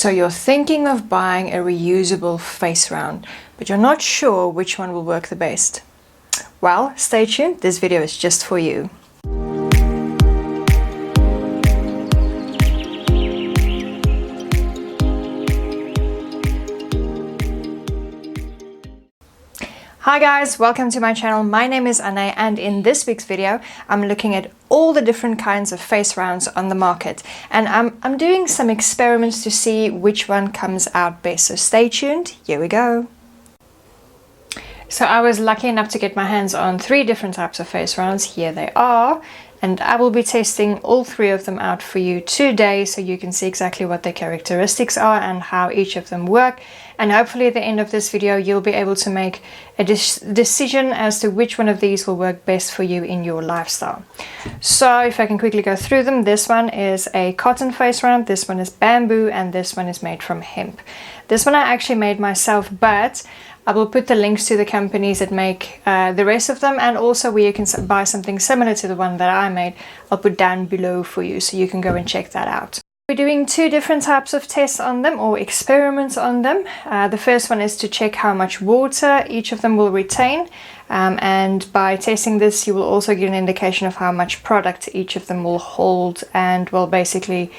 So you're thinking of buying a reusable face round, but you're not sure which one will work the best. Well, stay tuned, this video is just for you. Hi guys, welcome to my channel. My name is Anè, and in this week's video I'm looking at all the different kinds of face rounds on the market, and I'm doing some experiments to see which one comes out best, so stay tuned, here we go. So I was lucky enough to get my hands on 3 different types of face rounds. Here they are, and I will be testing all 3 of them out for you today so you can see exactly what their characteristics are and how each of them work. And hopefully at the end of this video you'll be able to make a decision as to which one of these will work best for you in your lifestyle. So if I can quickly go through them, this one is a cotton face round, this one is bamboo, and this one is made from hemp. This one I actually made myself, but I will put the links to the companies that make the rest of them, and also where you can buy something similar to the one that I made, I'll put down below for you so you can go and check that out. We're doing 2 different types of tests on them, or experiments on them. The first one is to check how much water each of them will retain, and by testing this you will also get an indication of how much product each of them will hold and will basically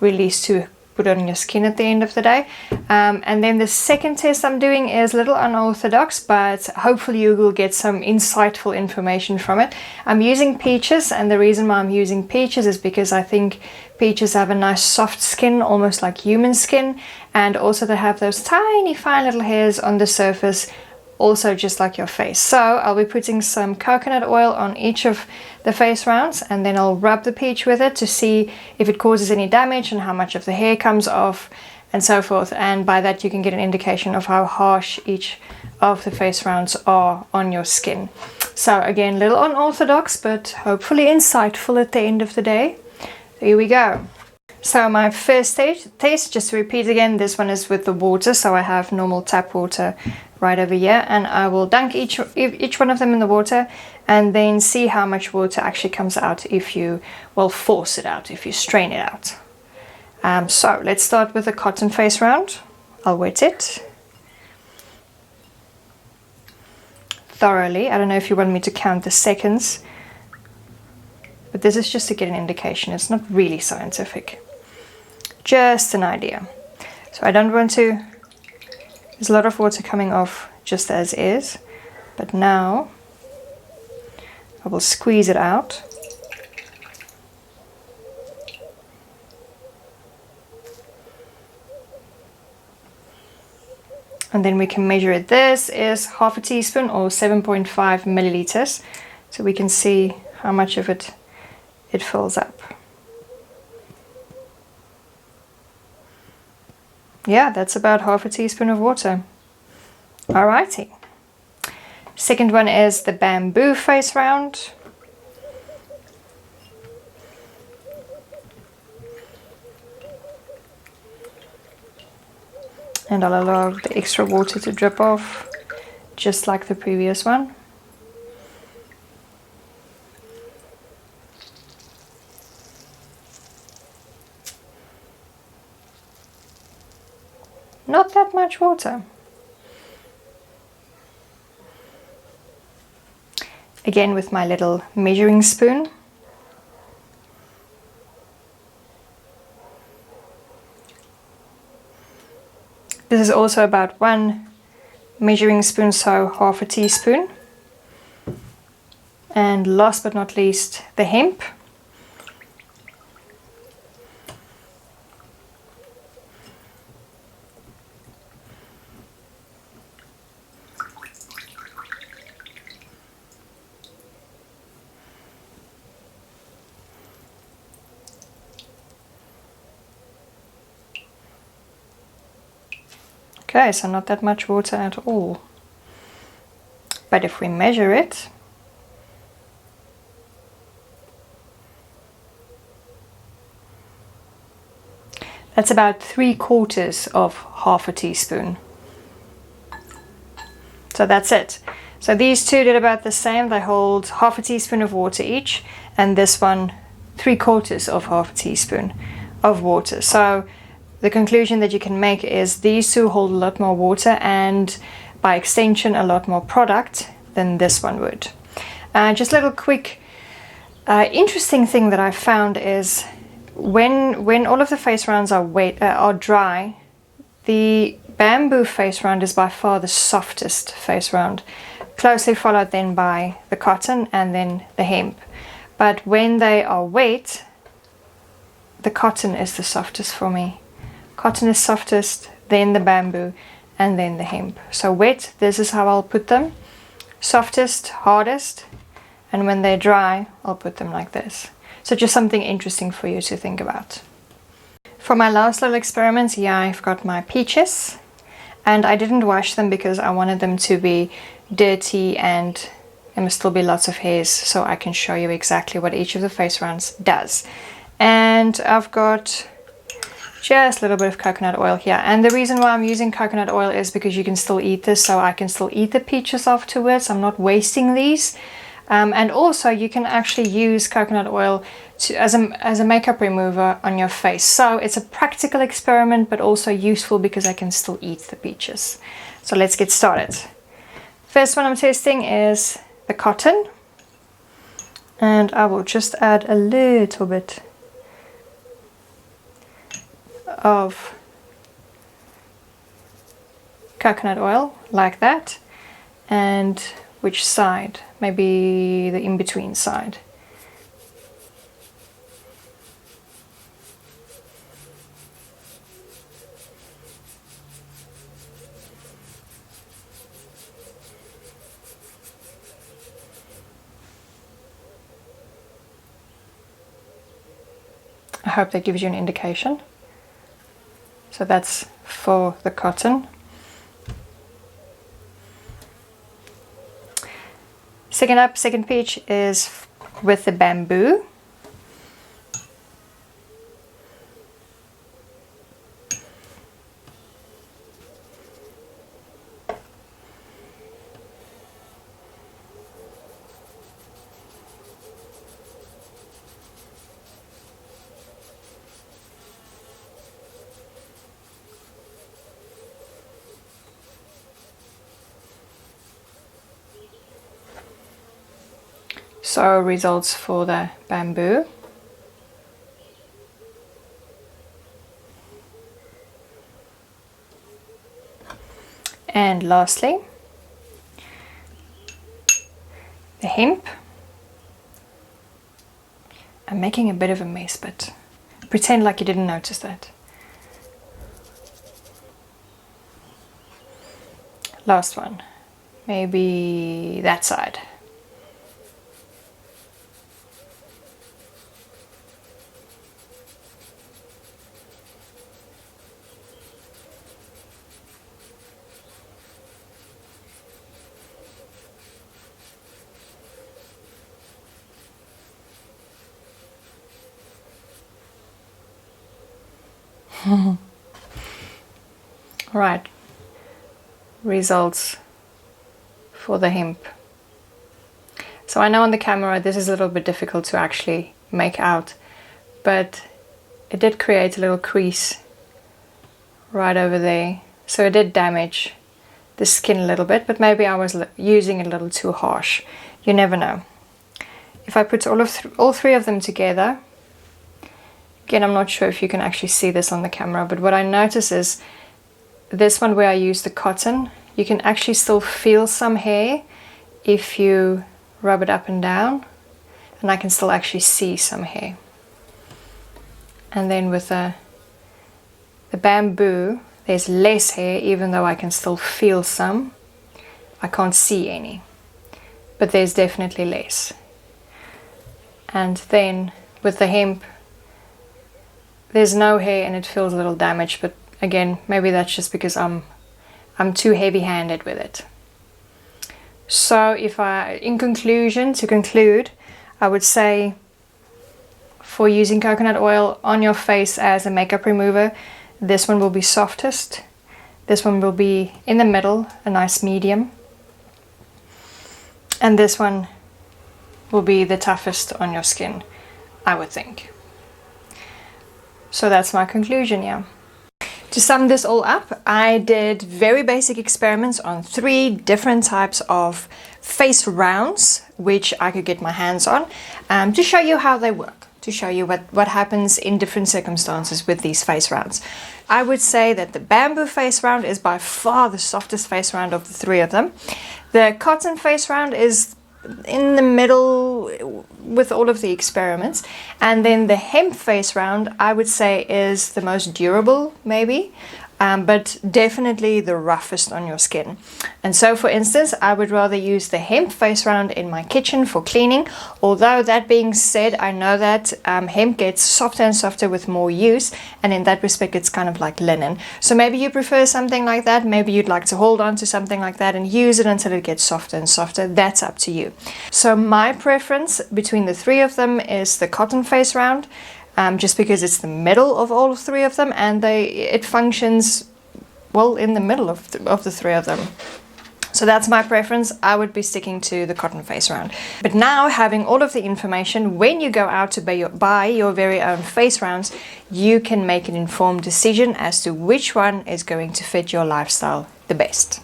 release to put on your skin at the end of the day. And then the second test I'm doing is a little unorthodox, but hopefully you will get some insightful information from it. I'm using peaches, and the reason why I'm using peaches is because I think peaches have a nice soft skin, almost like human skin, and also they have those tiny fine little hairs on the surface, also just like your face. So I'll be putting some coconut oil on each of the face rounds, and then I'll rub the peach with it to see if it causes any damage and how much of the hair comes off and so forth, and by that you can get an indication of how harsh each of the face rounds are on your skin. So again, a little unorthodox, but hopefully insightful at the end of the day. So here we go. So my first taste, just to repeat again, this one is with the water, so I have normal tap water right over here, and I will dunk each one of them in the water and then see how much water actually comes out if you, well, force it out, if you strain it out. So let's start with the cotton face round. I'll wet it thoroughly. I don't know if you want me to count the seconds, but this is just to get an indication. It's not really scientific, just an idea. So I don't want to, there's a lot of water coming off just as is, but now I will squeeze it out. And then we can measure it. This is half a teaspoon, or 7.5 milliliters, so we can see how much of it fills up. Yeah, that's about half a teaspoon of water. Alrighty. Second one is the bamboo face round. And I'll allow the extra water to drip off, just like the previous one. Not that much water. Again with my little measuring spoon. This is also about 1 measuring spoon, so half a teaspoon. And last but not least, the hemp. Okay, so not that much water at all. But if we measure it, that's about 3/4 of half a teaspoon. So that's it. So these two did about the same. They hold half a teaspoon of water each, and this one 3/4 of half a teaspoon of water. So the conclusion that you can make is these two hold a lot more water and by extension a lot more product than this one would. Just a little quick interesting thing that I found is when all of the face rounds are dry, the bamboo face round is by far the softest face round, closely followed then by the cotton and then the hemp. But when they are wet, the cotton is the softest for me. Cotton is softest, then the bamboo, and then the hemp. So wet, this is how I'll put them. Softest, hardest, and when they're dry, I'll put them like this. So just something interesting for you to think about. For my last little experiment, here I've got my peaches, and I didn't wash them because I wanted them to be dirty and there must still be lots of hairs, so I can show you exactly what each of the face rounds does. And I've got just a little bit of coconut oil here, and the reason why I'm using coconut oil is because you can still eat this, so I can still eat the peaches afterwards. I'm not wasting these. And also you can actually use coconut oil as a makeup remover on your face. So it's a practical experiment, but also useful because I can still eat the peaches. So let's get started. First one I'm testing is the cotton, and I will just add a little bit of coconut oil like that. And which side? Maybe the in-between side. I hope that gives you an indication. So that's for the cotton. Second peach is with the bamboo. So results for the bamboo. And lastly, the hemp. I'm making a bit of a mess, but pretend like you didn't notice that. Last one, maybe that side. Right, results for the hemp. So I know on the camera this is a little bit difficult to actually make out, but it did create a little crease right over there. So it did damage the skin a little bit, but maybe I was using it a little too harsh. You never know. If I put all three of them together, again, I'm not sure if you can actually see this on the camera, but what I notice is this one where I use the cotton, you can actually still feel some hair if you rub it up and down, and I can still actually see some hair. And then with the bamboo, there's less hair, even though I can still feel some. I can't see any, but there's definitely less. And then with the hemp, there's no hair and it feels a little damaged, but again, maybe that's just because I'm too heavy-handed with it. So in conclusion, to conclude, I would say for using coconut oil on your face as a makeup remover, this one will be softest. This one will be in the middle, a nice medium. And this one will be the toughest on your skin, I would think. So that's my conclusion, yeah. To sum this all up, I did very basic experiments on 3 different types of face rounds, which I could get my hands on, to show you how they work, to show you what happens in different circumstances with these face rounds. I would say that the bamboo face round is by far the softest face round of the 3 of them. The cotton face round is in the middle with all of the experiments, and then the hemp face round I would say is the most durable maybe, but definitely the roughest on your skin. And so for instance, I would rather use the hemp face round in my kitchen for cleaning, although that being said, I know that hemp gets softer and softer with more use, and in that respect it's kind of like linen. So maybe you prefer something like that, maybe you'd like to hold on to something like that and use it until it gets softer and softer. That's up to you. So my preference between the 3 of them is the cotton face round, just because it's the middle of all 3 of them, and it functions well in the middle of the 3 of them. So that's my preference. I would be sticking to the cotton face round. But now, having all of the information, when you go out to buy your very own face rounds, you can make an informed decision as to which one is going to fit your lifestyle the best.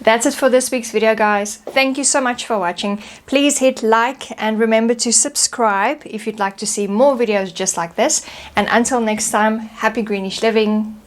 That's it for this week's video, guys. Thank you so much for watching. Please hit like and remember to subscribe if you'd like to see more videos just like this. And until next time, happy greenish living.